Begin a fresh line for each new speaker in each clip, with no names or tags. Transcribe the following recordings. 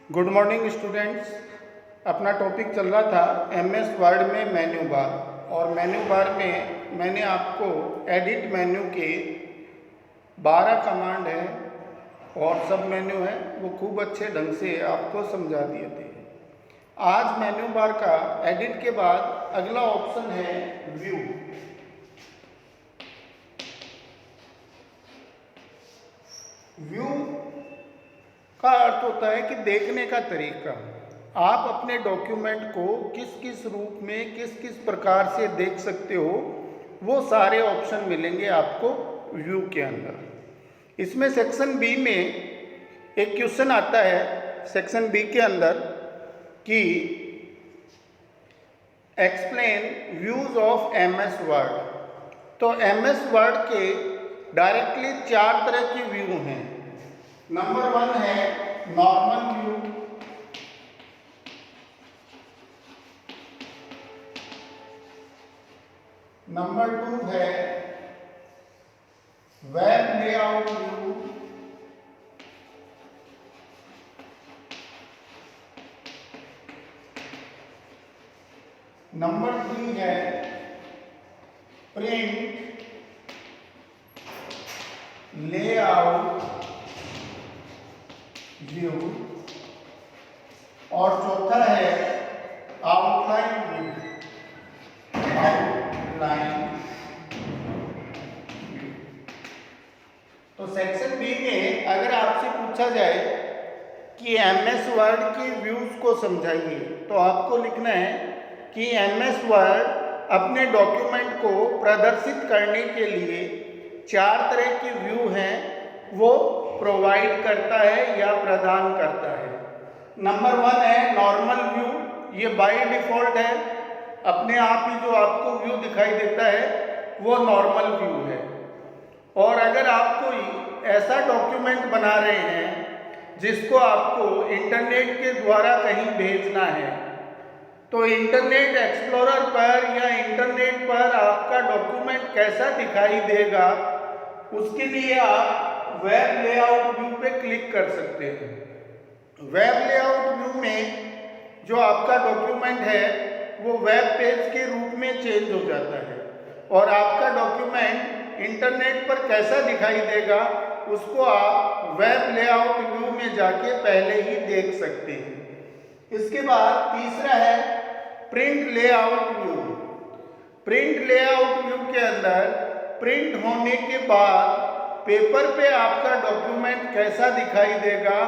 Good morning students. अपना topic चल रहा था एमएस वर्ड में मेन्यू बार, और मेन्यू बार में मैंने आपको एडिट मेन्यू के 12 कमांड है और सब मेन्यू है वो खूब अच्छे ढंग से आपको समझा दिए थे। आज मेन्यू बार का एडिट के बाद अगला ऑप्शन है व्यू। व्यू का अर्थ होता है कि देखने का तरीका। आप अपने डॉक्यूमेंट को किस किस रूप में किस किस प्रकार से देख सकते हो, वो सारे ऑप्शन मिलेंगे आपको व्यू के अंदर। इसमें सेक्शन बी में एक क्वेश्चन आता है, सेक्शन बी के अंदर कि explain views of MS word. तो एमएस वर्ड के डायरेक्टली 4 तरह के व्यू हैं। नंबर 1 है नॉर्मल व्यू, नंबर 2 है वेब लेआउट व्यू, नंबर 3 है प्रिंट लेआउट व्यू, और चौथा है आउटलाइन व्यू। Outline view. तो सेक्शन बी में अगर आपसे पूछा जाए कि एमएस वर्ड के व्यूज को समझाइए, तो आपको लिखना है कि एमएस वर्ड अपने डॉक्यूमेंट को प्रदर्शित करने के लिए 4 तरह के व्यू हैं वो प्रोवाइड करता है या प्रदान करता है। नंबर 1 है नॉर्मल व्यू। ये बाय डिफॉल्ट है, अपने आप ही जो आपको व्यू दिखाई देता है वो नॉर्मल व्यू है। और अगर आप कोई ऐसा डॉक्यूमेंट बना रहे हैं जिसको आपको इंटरनेट के द्वारा कहीं भेजना है, तो इंटरनेट एक्सप्लोरर पर या इंटरनेट पर आपका डॉक्यूमेंट कैसा दिखाई देगा, उसके लिए आप वेब लेआउट व्यू पे क्लिक कर सकते हैं। वेब लेआउट व्यू में जो आपका डॉक्यूमेंट है वो वेब पेज के रूप में चेंज हो जाता है, और आपका डॉक्यूमेंट इंटरनेट पर कैसा दिखाई देगा उसको आप वेब लेआउट व्यू में जाके पहले ही देख सकते हैं। इसके बाद तीसरा है print layout view. Print layout view के अंदर प्रिंट होने के बाद पेपर पे आपका डॉक्यूमेंट कैसा दिखाई देगा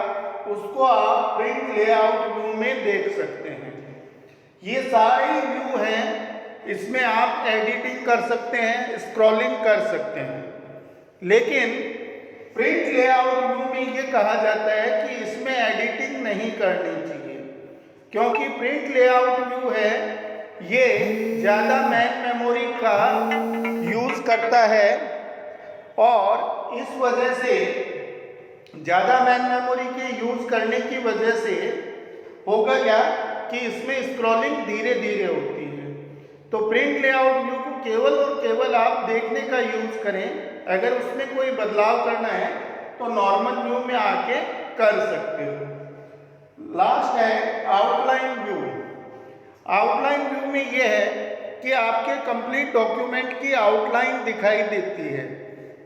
उसको आप प्रिंट लेआउट व्यू में देख सकते हैं। ये सारे व्यू हैं, इसमें आप एडिटिंग कर सकते हैं, स्क्रॉलिंग कर सकते हैं। लेकिन प्रिंट लेआउट व्यू में ये कहा जाता है कि इसमें एडिटिंग नहीं करनी चाहिए, क्योंकि प्रिंट लेआउट व्यू है ये ज़्यादा मैन मेमोरी का यूज़ करता है, और इस वजह से ज़्यादा मैन मेमोरी के यूज़ करने की वजह से होगा क्या कि इसमें स्क्रॉलिंग धीरे धीरे होती है। तो प्रिंट लेआउट व्यू को केवल और केवल आप देखने का यूज़ करें। अगर उसमें कोई बदलाव करना है तो नॉर्मल व्यू में आके कर सकते हो। लास्ट है आउटलाइन व्यू। आउटलाइन व्यू में यह है कि आपके कंप्लीट डॉक्यूमेंट की आउटलाइन दिखाई देती है।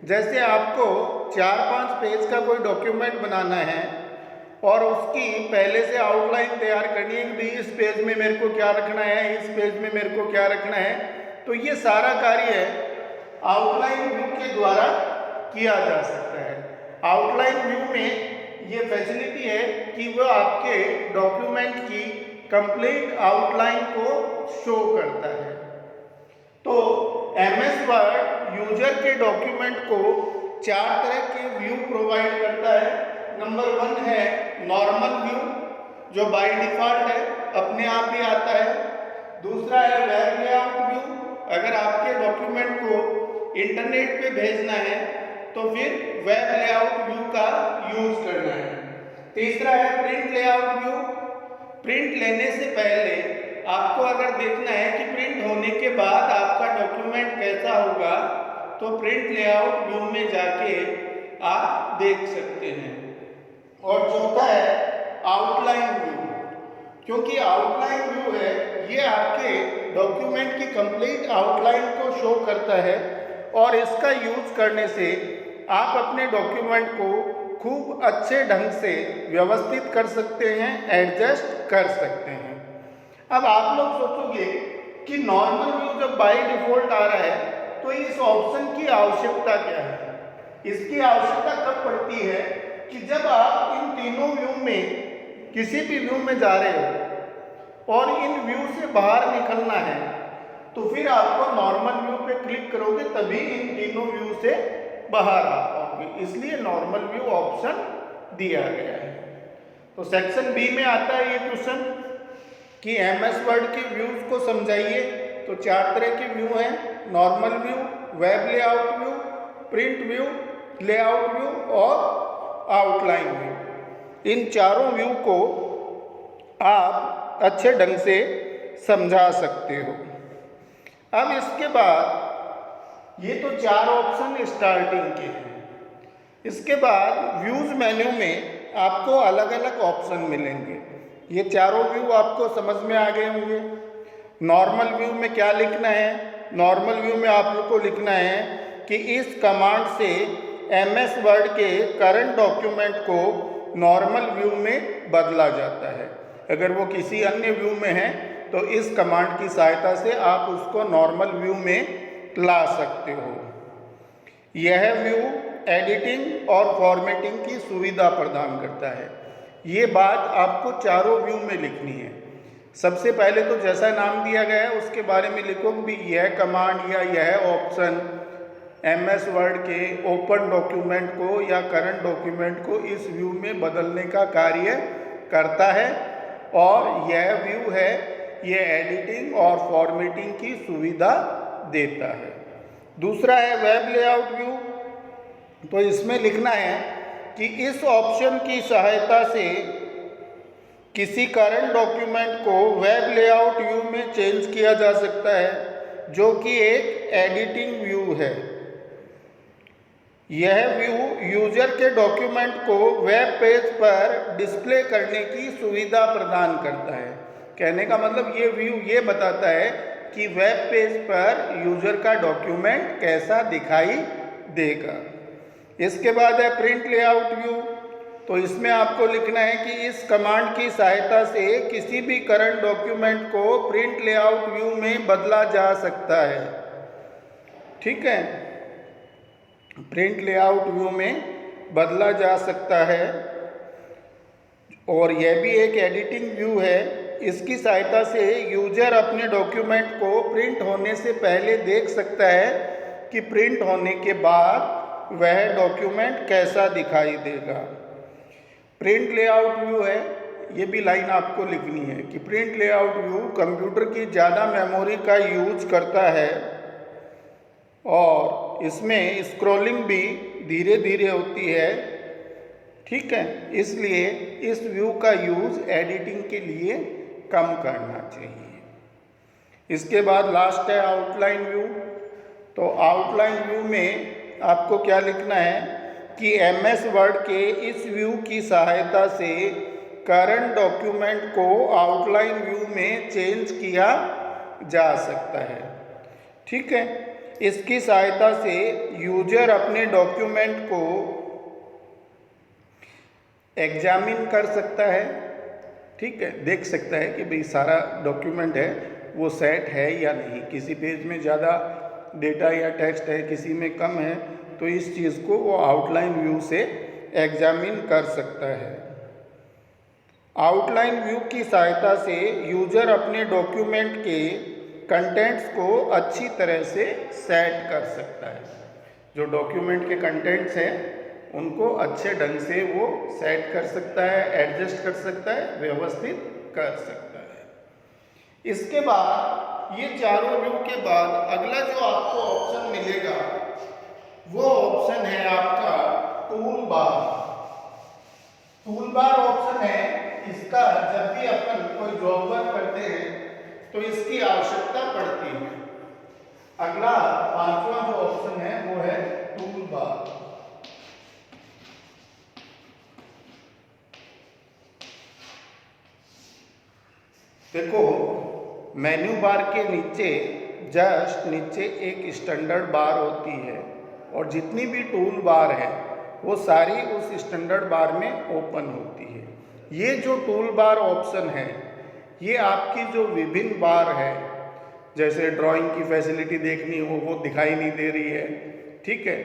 जैसे आपको 4-5 पेज का कोई डॉक्यूमेंट बनाना है और उसकी पहले से आउटलाइन तैयार करनी है कि इस पेज में मेरे को क्या रखना है, इस पेज में मेरे को क्या रखना है, तो ये सारा कार्य आउटलाइन व्यू के द्वारा किया जा सकता है। आउटलाइन व्यू में ये फैसिलिटी है कि वो आपके डॉक्यूमेंट की कंप्लीट आउटलाइन को शो करता है। तो एमएस वर्ड यूजर के डॉक्यूमेंट को 4 तरह के व्यू प्रोवाइड करता है। नंबर 1 है नॉर्मल व्यू, जो बाय डिफॉल्ट है, अपने आप ही आता है। दूसरा है वेब लेआउट व्यू, अगर आपके डॉक्यूमेंट को इंटरनेट पे भेजना है तो फिर वेब लेआउट व्यू का यूज करना है। तीसरा है प्रिंट लेआउट व्यू। प्रिंट लेने से पहले आपको अगर देखना है कि प्रिंट होने के बाद आपका डॉक्यूमेंट कैसा होगा, तो प्रिंट लेआउट व्यू में जाके आप देख सकते हैं। और चौथा है आउटलाइन क्योंकि आउटलाइन व्यू है, ये आपके डॉक्यूमेंट की कंप्लीट आउटलाइन को शो करता है और इसका यूज करने से आप अपने डॉक्यूमेंट को खूब अच्छे ढंग से व्यवस्थित कर सकते हैं, एडजस्ट कर सकते हैं। अब आप लोग सोचोगे कि नॉर्मल व्यू जब बाय डिफॉल्ट आ रहा है तो इस ऑप्शन की आवश्यकता क्या है? इसकी आवश्यकता कब पड़ती है कि जब आप इन तीनों व्यू में किसी भी व्यू में जा रहे हो और इन व्यू से बाहर निकलना है तो फिर आपको नॉर्मल व्यू पे क्लिक करोगे तभी इन तीनों व्यू से बाहर आ पाओगे, इसलिए नॉर्मल व्यू ऑप्शन दिया गया है। तो सेक्शन बी में आता है ये क्वेश्चन कि एमएस वर्ड के व्यूज को समझाइए। तो 4 तरह के व्यू हैं, normal view, web layout view, print view, layout view और आउटलाइन व्यू। इन चारों व्यू को आप अच्छे ढंग से समझा सकते हो। अब इसके बाद ये तो 4 ऑप्शन स्टार्टिंग के हैं। इसके बाद व्यूज मेन्यू में आपको अलग अलग ऑप्शन मिलेंगे। ये चारों व्यू आपको समझ में आ गए होंगे। नॉर्मल व्यू में क्या लिखना है? नॉर्मल व्यू में आप लोग को लिखना है कि इस कमांड से एमएस वर्ड के करंट डॉक्यूमेंट को नॉर्मल व्यू में बदला जाता है। अगर वो किसी अन्य व्यू में है तो इस कमांड की सहायता से आप उसको नॉर्मल व्यू में ला सकते हो। यह व्यू एडिटिंग और फॉर्मेटिंग की सुविधा प्रदान करता है। ये बात आपको चारों व्यू में लिखनी है। सबसे पहले तो जैसा नाम दिया गया है उसके बारे में लिखो कि यह कमांड या यह ऑप्शन एमएस वर्ड के ओपन डॉक्यूमेंट को या करंट डॉक्यूमेंट को इस व्यू में बदलने का कार्य करता है और यह व्यू है ये एडिटिंग और फॉर्मेटिंग की सुविधा देता है। दूसरा है वेब लेआउट व्यू। तो इसमें लिखना है कि इस ऑप्शन की सहायता से किसी करंट डॉक्यूमेंट को वेब लेआउट व्यू में चेंज किया जा सकता है जो कि एक एडिटिंग व्यू है। यह व्यू यूजर के डॉक्यूमेंट को वेब पेज पर डिस्प्ले करने की सुविधा प्रदान करता है। कहने का मतलब ये व्यू ये बताता है कि वेब पेज पर यूजर का डॉक्यूमेंट कैसा दिखाई देगा। इसके बाद है प्रिंट लेआउट व्यू। तो इसमें आपको लिखना है कि इस कमांड की सहायता से किसी भी करंट डॉक्यूमेंट को प्रिंट लेआउट व्यू में बदला जा सकता है। ठीक है, प्रिंट लेआउट व्यू में बदला जा सकता है और यह भी एक एडिटिंग व्यू है। इसकी सहायता से यूजर अपने डॉक्यूमेंट को प्रिंट होने से पहले देख सकता है कि प्रिंट होने के बाद वह डॉक्यूमेंट कैसा दिखाई देगा। प्रिंट लेआउट व्यू है, ये भी लाइन आपको लिखनी है कि प्रिंट लेआउट व्यू कंप्यूटर की ज़्यादा मेमोरी का यूज करता है और इसमें स्क्रॉलिंग भी धीरे धीरे होती है। ठीक है, इसलिए इस व्यू का यूज़ एडिटिंग के लिए कम करना चाहिए। इसके बाद लास्ट है आउटलाइन व्यू। तो आउटलाइन व्यू में आपको क्या लिखना है कि एमएस वर्ड के इस व्यू की सहायता से करंट डॉक्यूमेंट को आउटलाइन व्यू में चेंज किया जा सकता है। ठीक है, इसकी सहायता से यूजर अपने डॉक्यूमेंट को एग्जामिन कर सकता है। ठीक है, देख सकता है कि भाई सारा डॉक्यूमेंट है वो सेट है या नहीं, किसी पेज में ज़्यादा डेटा या टेक्स्ट है, किसी में कम है, तो इस चीज़ को वो आउटलाइन व्यू से एग्जामिन कर सकता है। आउटलाइन व्यू की सहायता से यूजर अपने डॉक्यूमेंट के कंटेंट्स को अच्छी तरह से सेट कर सकता है। जो डॉक्यूमेंट के कंटेंट्स हैं उनको अच्छे ढंग से वो सेट कर सकता है, एडजस्ट कर सकता है, व्यवस्थित कर सकता है। इसके बाद ये चारों व्यू के बाद अगला जो आपको ऑप्शन मिलेगा वो ऑप्शन है आपका tool bar. Tool bar option है, इसका जब भी अपन कोई जॉब वर्क करते हैं तो इसकी आवश्यकता पड़ती है। अगला 5वां जो ऑप्शन है वो है टूल बार। देखो, मेन्यू बार के नीचे जस्ट नीचे एक स्टैंडर्ड बार होती है और जितनी भी टूल बार है वो सारी उस स्टैंडर्ड बार में ओपन होती है। ये जो टूल बार ऑप्शन है ये आपकी जो विभिन्न बार है, जैसे ड्राइंग की फैसिलिटी देखनी हो वो दिखाई नहीं दे रही है, ठीक है।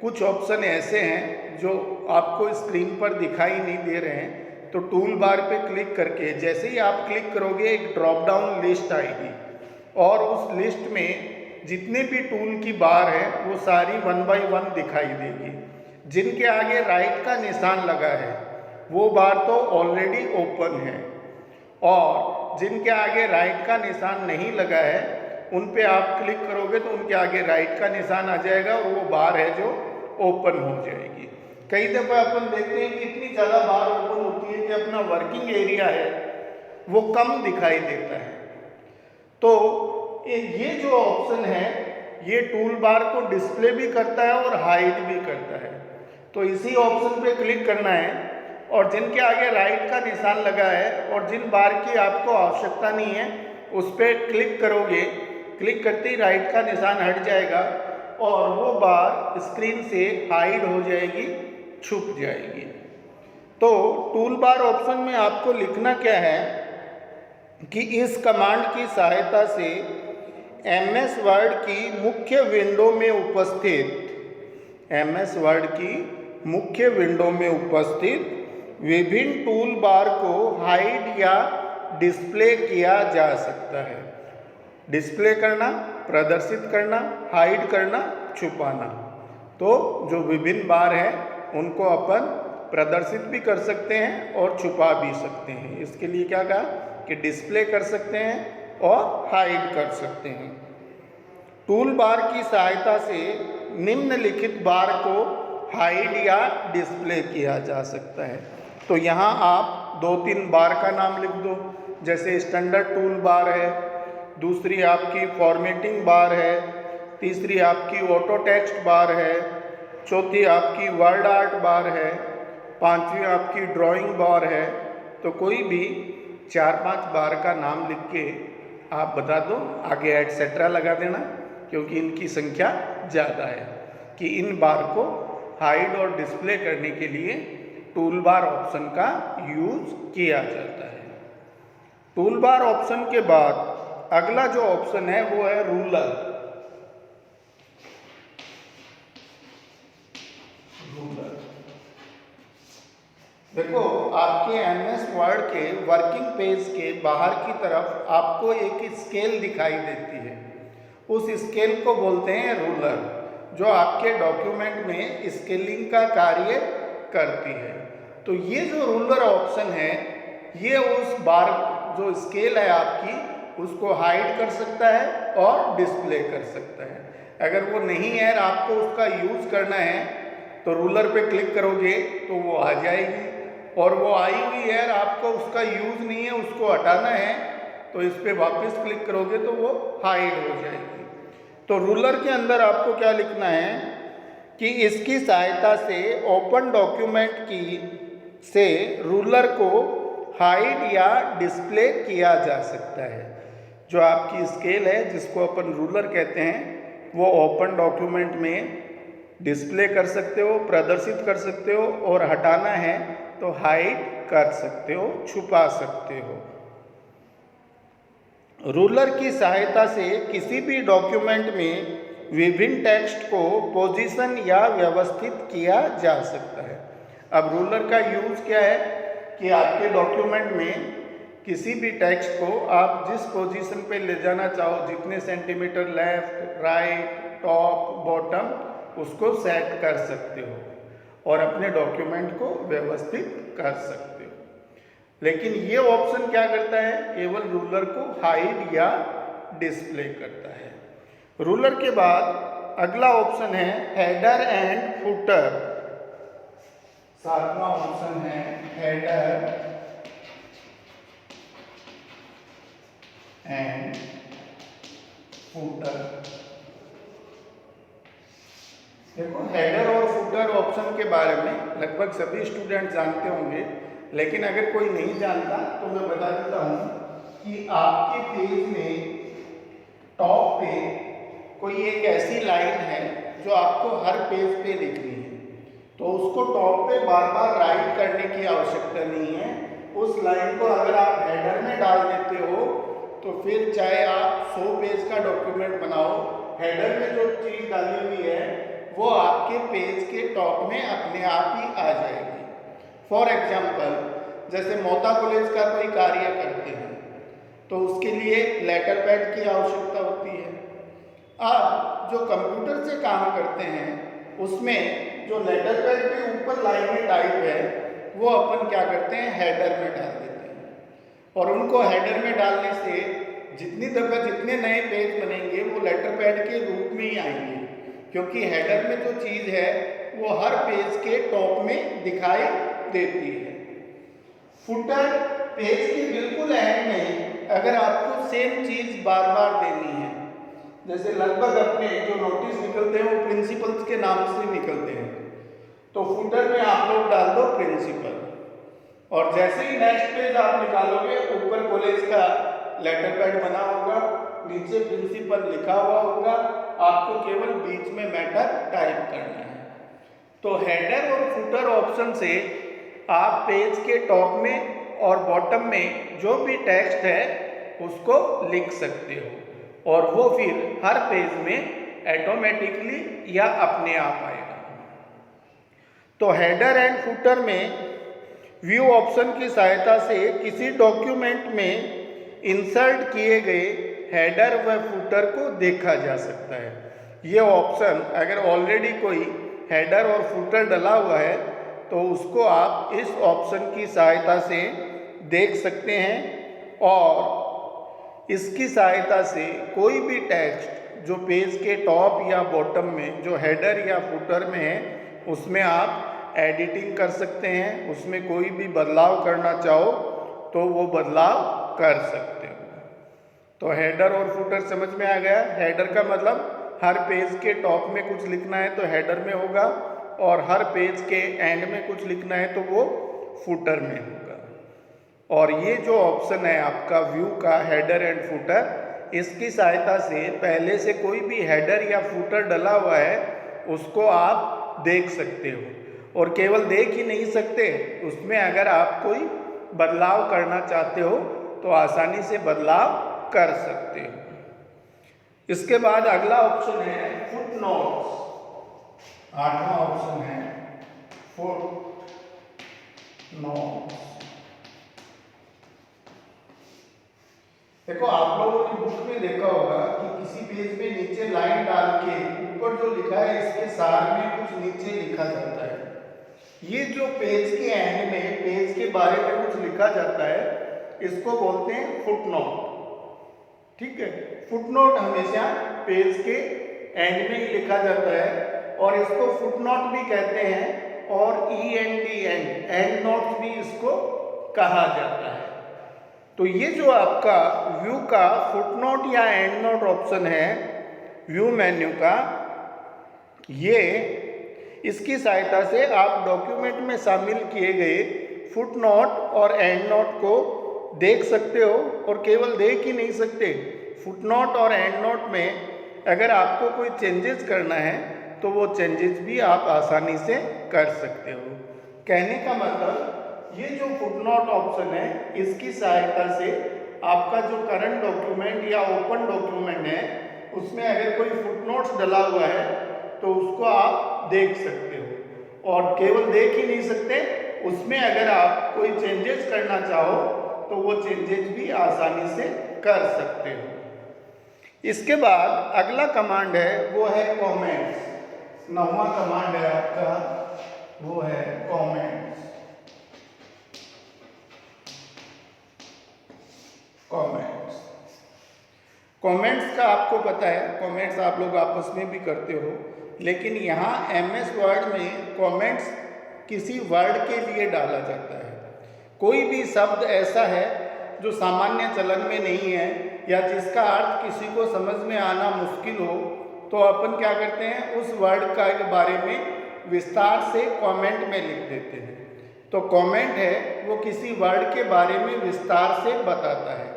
कुछ ऑप्शन ऐसे हैं जो आपको स्क्रीन पर दिखाई नहीं दे रहे हैं, तो टूल बार पे क्लिक करके जैसे ही आप क्लिक करोगे एक ड्रॉप डाउन लिस्ट आएगी और उस लिस्ट में जितने भी टूल की बार है वो सारी 1 बाय 1 दिखाई देगी। जिनके आगे राइट का निशान लगा है वो बार तो ऑलरेडी ओपन है, और जिनके आगे राइट का निशान नहीं लगा है उन पे आप क्लिक करोगे तो उनके आगे राइट का निशान आ जाएगा और वो बार है जो ओपन हो जाएगी। कई दफ़ा अपन देखते हैं कि इतनी ज़्यादा बार ओपन होती है कि अपना वर्किंग एरिया है वो कम दिखाई देता है। तो ये जो ऑप्शन है ये टूल बार को डिस्प्ले भी करता है और हाइड भी करता है। तो इसी ऑप्शन पे क्लिक करना है और जिनके आगे राइट का निशान लगा है और जिन बार की आपको आवश्यकता नहीं है उस पर क्लिक करोगे, क्लिक करते ही राइट का निशान हट जाएगा और वो बार स्क्रीन से हाइड हो जाएगी, छुप जाएगी। तो टूल बार ऑप्शन में आपको लिखना क्या है कि इस कमांड की सहायता से MS वर्ड की मुख्य विंडो में उपस्थित MS वर्ड की मुख्य विंडो में उपस्थित विभिन्न टूल बार को हाइड या डिस्प्ले किया जा सकता है। डिस्प्ले करना, प्रदर्शित करना, हाइड करना, छुपाना। तो जो विभिन्न बार है उनको अपन प्रदर्शित भी कर सकते हैं और छुपा भी सकते हैं। इसके लिए क्या कहा कि डिस्प्ले कर सकते हैं और हाइड कर सकते हैं। टूल बार की सहायता से निम्नलिखित बार को हाइड या डिस्प्ले किया जा सकता है। तो यहाँ आप 2-3 बार का नाम लिख दो, जैसे स्टैंडर्ड टूल बार है, दूसरी आपकी फॉर्मेटिंग बार है, तीसरी आपकी ऑटो टेक्स्ट बार है, चौथी आपकी वर्ड आर्ट बार है, पांचवी आपकी ड्राइंग बार है। तो कोई भी 4-5 बार का नाम लिख के आप बता दो, आगे एटसेट्रा लगा देना, क्योंकि इनकी संख्या ज़्यादा है कि इन बार को हाइड और डिस्प्ले करने के लिए टूल बार ऑप्शन का यूज किया जाता है। टूल बार ऑप्शन के बाद अगला जो ऑप्शन है वो है रूलर। देखो, आपके MS वर्ड के वर्किंग पेज के बाहर की तरफ आपको एक स्केल दिखाई देती है। उस स्केल को बोलते हैं रूलर, जो आपके डॉक्यूमेंट में स्केलिंग का कार्य करती है। तो ये जो रूलर ऑप्शन है ये उस बार जो स्केल है आपकी उसको हाइड कर सकता है और डिस्प्ले कर सकता है। अगर वो नहीं है और आपको उसका यूज़ करना है तो रूलर पे क्लिक करोगे तो वो आ जाएगी, और वो आई हुई है और आपको उसका यूज़ नहीं है, उसको हटाना है तो इस पर वापस क्लिक करोगे तो वो हाइड हो जाएगी। तो रूलर के अंदर आपको क्या लिखना है कि इसकी सहायता से ओपन डॉक्यूमेंट की से रूलर को हाइड या डिस्प्ले किया जा सकता है। जो आपकी स्केल है जिसको अपन रूलर कहते हैं वो ओपन डॉक्यूमेंट में डिस्प्ले कर सकते हो, प्रदर्शित कर सकते हो, और हटाना है तो हाइड कर सकते हो, छुपा सकते हो। रूलर की सहायता से किसी भी डॉक्यूमेंट में विभिन्न टेक्स्ट को पोजीशन या व्यवस्थित किया जा सकता है। अब रूलर का यूज़ क्या है कि आपके डॉक्यूमेंट में किसी भी टेक्स्ट को आप जिस पोजीशन पे ले जाना चाहो, जितने centimetre left, right, top, bottom, उसको सेट कर सकते हो और अपने डॉक्यूमेंट को व्यवस्थित कर सकते हो। लेकिन ये ऑप्शन क्या करता है, केवल रूलर को हाइड या डिस्प्ले करता है। रूलर के बाद अगला ऑप्शन है हेडर एंड फुटर। 7वां ऑप्शन है हेडर एंड फुटर। देखो, हेडर और फुटर ऑप्शन के बारे में लगभग सभी स्टूडेंट जानते होंगे, लेकिन अगर कोई नहीं जानता तो मैं बता देता हूँ कि आपके पेज में टॉप पे कोई एक ऐसी लाइन है जो आपको हर पेज पे लिखनी है, तो उसको टॉप पे बार बार राइट करने की आवश्यकता नहीं है। उस लाइन को अगर आप हेडर में डाल देते हो तो फिर चाहे आप 100 पेज का डॉक्यूमेंट बनाओ, हेडर में जो चीज़ डाली हुई है वो आपके पेज के टॉप में अपने आप ही आ जाएगी। फॉर एग्जाम्पल, जैसे मोता कॉलेज का कोई कार्य करते हैं तो उसके लिए लेटर पैड की आवश्यकता होती है। अब जो कंप्यूटर से काम करते हैं उसमें जो लेटर पैड के ऊपर लाइनें टाइप है वो अपन क्या करते हैं, हेडर में डाल देते हैं। और उनको हेडर में डालने से जितनी दफ़ा जितने नए पेज बनेंगे वो लेटर पैड के रूप में ही आएंगे, क्योंकि हेडर में जो चीज़ है वो हर पेज के टॉप में दिखाई देती है। फुटर पेज के बिल्कुल एंड में अगर आपको सेम चीज़ बार बार देनी है, जैसे लगभग अपने जो नोटिस निकलते हैं वो प्रिंसिपल्स के नाम से निकलते हैं, तो फुटर में आप लोग डाल दो प्रिंसिपल, और जैसे ही नेक्स्ट पेज आप निकालोगे ऊपर कॉलेज का लेटर पैड बना होगा, नीचे प्रिंसिपल लिखा हुआ होगा, आपको केवल बीच में मैटर टाइप करना है। तो हेडर और फुटर ऑप्शन से आप पेज के टॉप में और बॉटम में जो भी टेक्स्ट है उसको लिख सकते हो और वो फिर हर पेज में ऑटोमेटिकली या अपने आप आएगा। तो हेडर एंड फुटर में व्यू ऑप्शन की सहायता से किसी डॉक्यूमेंट में इंसर्ट किए गए हेडर व फुटर को देखा जा सकता है। ये ऑप्शन अगर ऑलरेडी कोई हेडर और फुटर डला हुआ है तो उसको आप इस ऑप्शन की सहायता से देख सकते हैं, और इसकी सहायता से कोई भी टेक्स्ट जो पेज के टॉप या बॉटम में जो हेडर या फुटर में है उसमें आप एडिटिंग कर सकते हैं। उसमें कोई भी बदलाव करना चाहो तो वो बदलाव कर सकते हो। तो हेडर और फुटर समझ में आ गया। हेडर का मतलब हर पेज के टॉप में कुछ लिखना है तो हेडर में होगा, और हर पेज के एंड में कुछ लिखना है तो वो फुटर में होगा। और ये जो ऑप्शन है आपका व्यू का हेडर एंड फुटर, इसकी सहायता से पहले से कोई भी हेडर या फुटर डला हुआ है उसको आप देख सकते हो, और केवल देख ही नहीं सकते, उसमें अगर आप कोई बदलाव करना चाहते हो तो आसानी से बदलाव कर सकते हो। इसके बाद अगला ऑप्शन है फुटनोट्स। 8वां ऑप्शन है फुटनोट्स। देखो, आप लोगों ने बुक में देखा होगा कि किसी पेज पे नीचे लाइन डाल के ऊपर जो लिखा है इसके सार में कुछ नीचे लिखा जाता है। ये जो पेज के एंड में पेज के बारे में कुछ लिखा जाता है इसको बोलते हैं फुटनोट। ठीक है, फुटनोट हमेशा पेज के एंड में ही लिखा जाता है और इसको फुटनोट भी कहते हैं, और एंड नोट भी इसको कहा जाता है। तो ये जो आपका व्यू का फुटनोट या एंड नोट ऑप्शन है व्यू मेन्यू का, ये इसकी सहायता से आप डॉक्यूमेंट में शामिल किए गए फुटनोट और एंड नोट को देख सकते हो, और केवल देख ही नहीं सकते, फुटनोट और एंड नोट में अगर आपको कोई चेंजेस करना है तो वो चेंजेस भी आप आसानी से कर सकते हो। कहने का मतलब ये जो फुटनोट ऑप्शन है इसकी सहायता से आपका जो करंट डॉक्यूमेंट या ओपन डॉक्यूमेंट है उसमें अगर कोई फुटनोट्स डला हुआ है तो उसको आप देख सकते हो, और केवल देख ही नहीं सकते, उसमें अगर आप कोई चेंजेस करना चाहो तो वो चेंजेस भी आसानी से कर सकते हो। इसके बाद अगला कमांड है वो है कमेंट्स। 9वां कमांड है आपका वो है कमेंट्स। कमेंट्स का आपको पता है, कमेंट्स आप लोग आपस में भी करते हो, लेकिन यहाँ MS वर्ड में कमेंट्स किसी वर्ड के लिए डाला जाता है। कोई भी शब्द ऐसा है जो सामान्य चलन में नहीं है या जिसका अर्थ किसी को समझ में आना मुश्किल हो, तो अपन क्या करते हैं उस वर्ड का बारे में विस्तार से कमेंट में लिख देते हैं। तो कमेंट है वो किसी वर्ड के बारे में विस्तार से बताता है।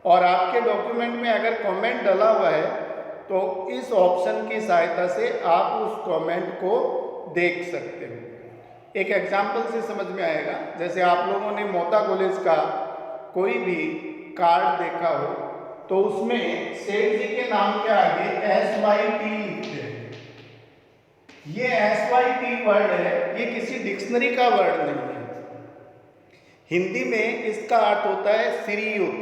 और आपके डॉक्यूमेंट में अगर कमेंट डला हुआ है तो इस ऑप्शन की सहायता से आप उस कमेंट को देख सकते हो। एक एग्जाम्पल से समझ में आएगा, जैसे आप लोगों ने मोता कॉलेज का कोई भी कार्ड देखा हो तो उसमें सेठ जी के नाम के आगे SYT लिखते हैं। ये SYT वर्ड है, ये किसी डिक्शनरी का वर्ड नहीं है। हिंदी में इसका अर्थ होता है श्रीयुत,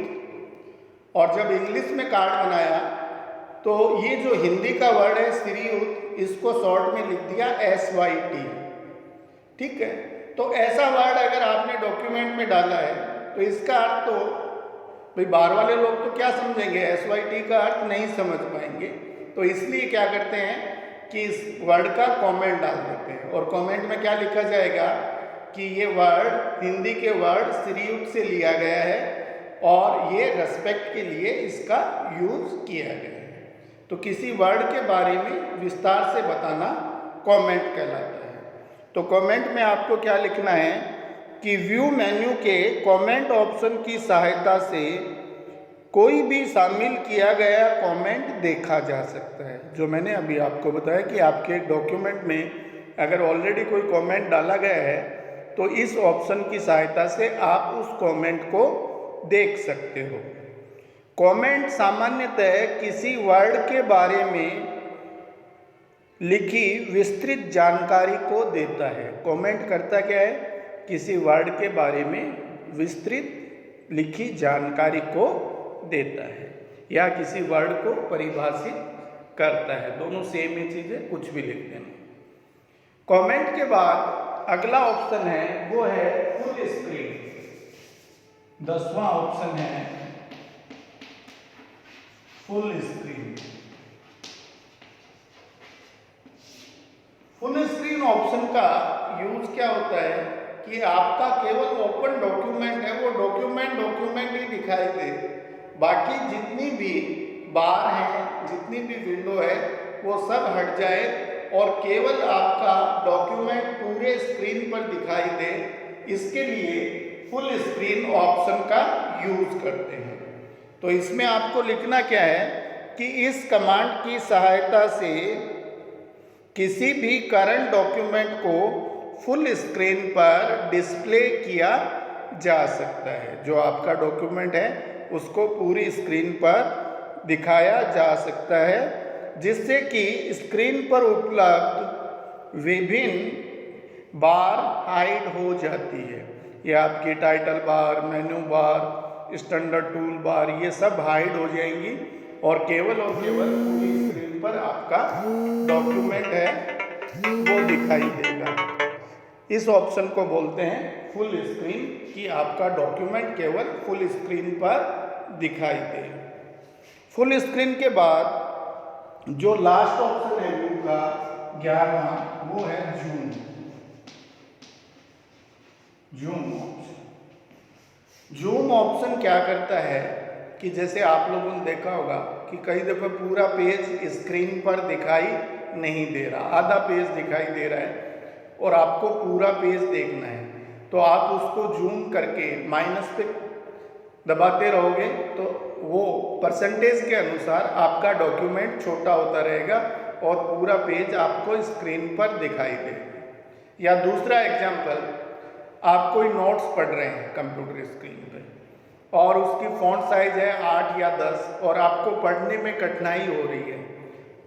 और जब इंग्लिश में कार्ड बनाया तो ये जो हिंदी का वर्ड है श्रीयुत, इसको शॉर्ट में लिख दिया SYT। ठीक है, तो ऐसा वर्ड अगर आपने डॉक्यूमेंट में डाला है तो इसका अर्थ तो भाई बाहर वाले लोग तो क्या समझेंगे, SYT का अर्थ नहीं समझ पाएंगे। तो इसलिए क्या करते हैं कि इस वर्ड का कमेंट डाल देते हैं, और कमेंट में क्या लिखा जाएगा कि ये वर्ड हिंदी के वर्ड श्रीयुत से लिया गया है और ये रेस्पेक्ट के लिए इसका यूज किया गया है। तो किसी वर्ड के बारे में विस्तार से बताना कमेंट कहलाता है। तो कमेंट में आपको क्या लिखना है कि व्यू मेन्यू के कमेंट ऑप्शन की सहायता से कोई भी शामिल किया गया कमेंट देखा जा सकता है। जो मैंने अभी आपको बताया कि आपके डॉक्यूमेंट में अगर ऑलरेडी कोई कमेंट डाला गया है तो इस ऑप्शन की सहायता से आप उस कमेंट को देख सकते हो। कमेंट सामान्यतः किसी वर्ड के बारे में लिखी विस्तृत जानकारी को देता है। कमेंट करता क्या है, किसी वर्ड के बारे में विस्तृत लिखी जानकारी को देता है या किसी वर्ड को परिभाषित करता है। दोनों सेम ही चीज़ है, कुछ भी लिख देना। कमेंट के बाद अगला ऑप्शन है वो है फुल स्क्रीन। 10वां ऑप्शन है full screen. Full screen option का यूज क्या होता है कि आपका केवल ओपन डॉक्यूमेंट है, वो डॉक्यूमेंट ही दिखाई दे, बाकी जितनी भी बार हैं, जितनी भी विंडो है वो सब हट जाए और केवल आपका डॉक्यूमेंट पूरे स्क्रीन पर दिखाई दे। इसके लिए फुल स्क्रीन ऑप्शन का यूज करते हैं। तो इसमें आपको लिखना क्या है कि इस कमांड की सहायता से किसी भी करंट डॉक्यूमेंट को फुल स्क्रीन पर डिस्प्ले किया जा सकता है। जो आपका डॉक्यूमेंट है उसको पूरी स्क्रीन पर दिखाया जा सकता है, जिससे कि स्क्रीन पर उपलब्ध विभिन्न बार हाइड हो जाती है। ये आपकी title bar, menu bar, standard tool bar, ये सब हाइड हो जाएंगी और केवल पूरी स्क्रीन पर आपका डॉक्यूमेंट है वो दिखाई देगा। इस ऑप्शन को बोलते हैं फुल स्क्रीन, कि आपका डॉक्यूमेंट केवल फुल स्क्रीन पर दिखाई दे। फुल स्क्रीन के बाद जो लास्ट ऑप्शन है व्यू का 11वां, वो है जूम। जूम ऑप्शन क्या करता है कि जैसे आप लोगों ने देखा होगा कि कई दफ़े पूरा पेज स्क्रीन पर दिखाई नहीं दे रहा, आधा पेज दिखाई दे रहा है और आपको पूरा पेज देखना है, तो आप उसको जूम करके माइनस पे दबाते रहोगे तो वो परसेंटेज के अनुसार आपका डॉक्यूमेंट छोटा होता रहेगा और पूरा पेज आपको स्क्रीन पर दिखाई देगा। या दूसरा एग्जांपल, आप कोई नोट्स पढ़ रहे हैं कंप्यूटर स्क्रीन पे और उसकी फ़ॉन्ट साइज है 8 या 10 और आपको पढ़ने में कठिनाई हो रही है,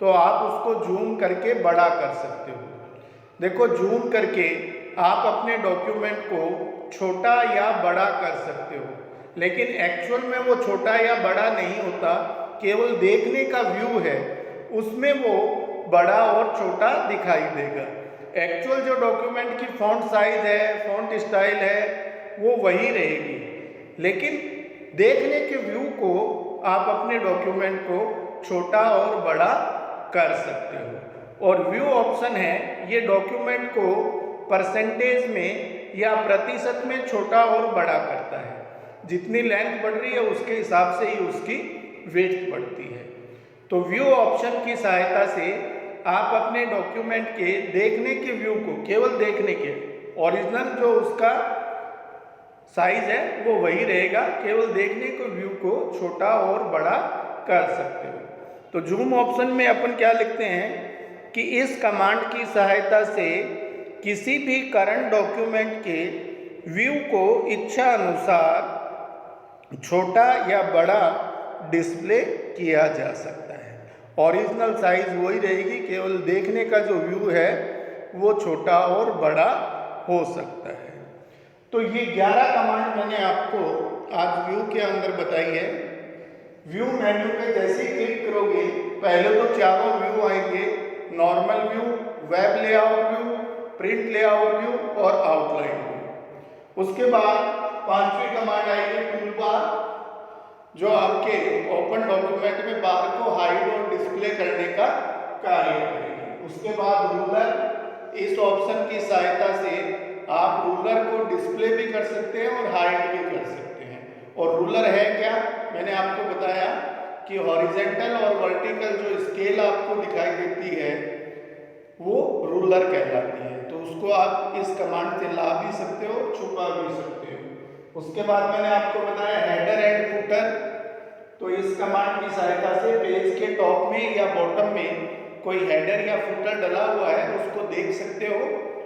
तो आप उसको जूम करके बड़ा कर सकते हो। देखो, जूम करके आप अपने डॉक्यूमेंट को छोटा या बड़ा कर सकते हो, लेकिन एक्चुअल में वो छोटा या बड़ा नहीं होता, केवल देखने का व्यू है उसमें वो बड़ा और छोटा दिखाई देगा। एक्चुअल जो डॉक्यूमेंट की फ़ॉन्ट साइज है, फ़ॉन्ट स्टाइल है, वो वही रहेगी, लेकिन देखने के व्यू को आप अपने डॉक्यूमेंट को छोटा और बड़ा कर सकते हो। और व्यू ऑप्शन है, ये डॉक्यूमेंट को परसेंटेज में या प्रतिशत में छोटा और बड़ा करता है। जितनी लेंथ बढ़ रही है उसके हिसाब से ही उसकी विड्थ बढ़ती है। तो व्यू ऑप्शन की सहायता से आप अपने डॉक्यूमेंट के देखने के व्यू को, केवल देखने के, ओरिजिनल जो उसका साइज है वो वही रहेगा, केवल देखने को व्यू को छोटा और बड़ा कर सकते हो। तो जूम ऑप्शन में अपन क्या लिखते हैं कि इस कमांड की सहायता से किसी भी करंट डॉक्यूमेंट के व्यू को इच्छा अनुसार छोटा या बड़ा डिस्प्ले किया जा सकता है। ओरिजिनल साइज वही रहेगी, केवल देखने का जो व्यू है वो छोटा और बड़ा हो सकता है। तो ये 11 कमांड मैंने आपको आज व्यू के अंदर बताई है। व्यू मेन्यू पे जैसे ही क्लिक करोगे पहले तो चारों व्यू आएंगे, normal view, web layout view, print layout view और आउटलाइन व्यू। उसके बाद 5वीं कमांड आएगी टूल बार, जो आपके ओपन डॉक्यूमेंट में बार को हाइड और डिस्प्ले करने का कार्य करेगी। उसके बाद रूलर, इस ऑप्शन की सहायता से आप रूलर को डिस्प्ले भी कर सकते हैं और हाइड भी कर सकते हैं। और रूलर है क्या, मैंने आपको बताया कि हॉरिजेंटल और वर्टिकल जो स्केल आपको दिखाई देती है वो रूलर कहलाती है। तो उसको आप इस कमांड से ला भी सकते हो, छुपा भी सकते हो। उसके बाद मैंने आपको बताया हेडर एंड फुटर, तो इस कमांड की सहायता से पेज के टॉप में या बॉटम में कोई हेडर या फुटर डला हुआ है उसको देख सकते हो।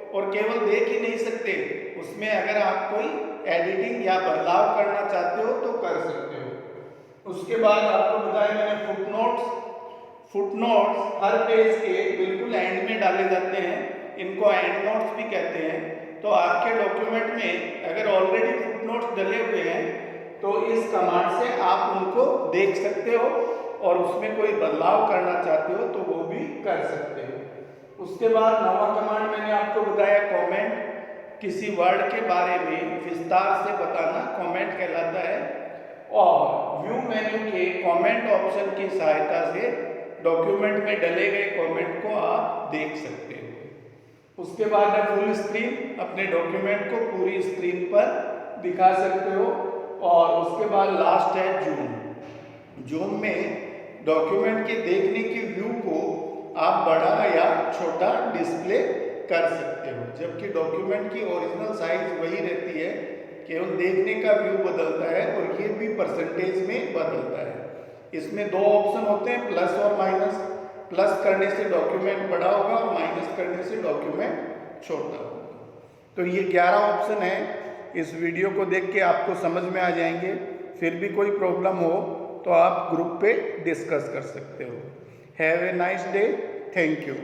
और केवल देख ही नहीं सकते, उसमें अगर आप कोई एडिटिंग या बदलाव करना चाहते हो तो कर सकते हो। उसके बाद आपको बताया मैंने फुटनोट्स। फुटनोट्स हर पेज के बिल्कुल एंड में डाले जाते हैं, इनको एंड नोट्स भी कहते हैं। तो आपके डॉक्यूमेंट में अगर ऑलरेडी फुटनोट्स डले हुए हैं तो इस कमांड से आप उनको देख सकते हो और उसमें कोई बदलाव करना चाहते हो तो वो भी कर सकते हो। उसके बाद 9वां कमांड मैंने आपको बताया कमेंट, किसी वर्ड के बारे में विस्तार से बताना कमेंट कहलाता है। और व्यू मेन्यू के कमेंट ऑप्शन की सहायता से डॉक्यूमेंट में डले गए कमेंट को आप देख सकते हो। उसके बाद है फुल स्क्रीन, अपने डॉक्यूमेंट को पूरी स्क्रीन पर दिखा सकते हो। और उसके बाद लास्ट है जूम। जूम में डॉक्यूमेंट के देखने के व्यू को आप बड़ा या छोटा डिस्प्ले कर सकते हो, जबकि डॉक्यूमेंट की ओरिजिनल साइज वही रहती है, केवल देखने का व्यू बदलता है और ये भी परसेंटेज में बदलता है। इसमें 2 ऑप्शन होते हैं, प्लस और माइनस। प्लस करने से डॉक्यूमेंट बड़ा होगा और माइनस करने से डॉक्यूमेंट छोटा होगा। तो ये 11 ऑप्शन है, इस वीडियो को देख के आपको समझ में आ जाएंगे। फिर भी कोई प्रॉब्लम हो तो आप ग्रुप पे डिस्कस कर सकते हो। Have a nice day, thank you.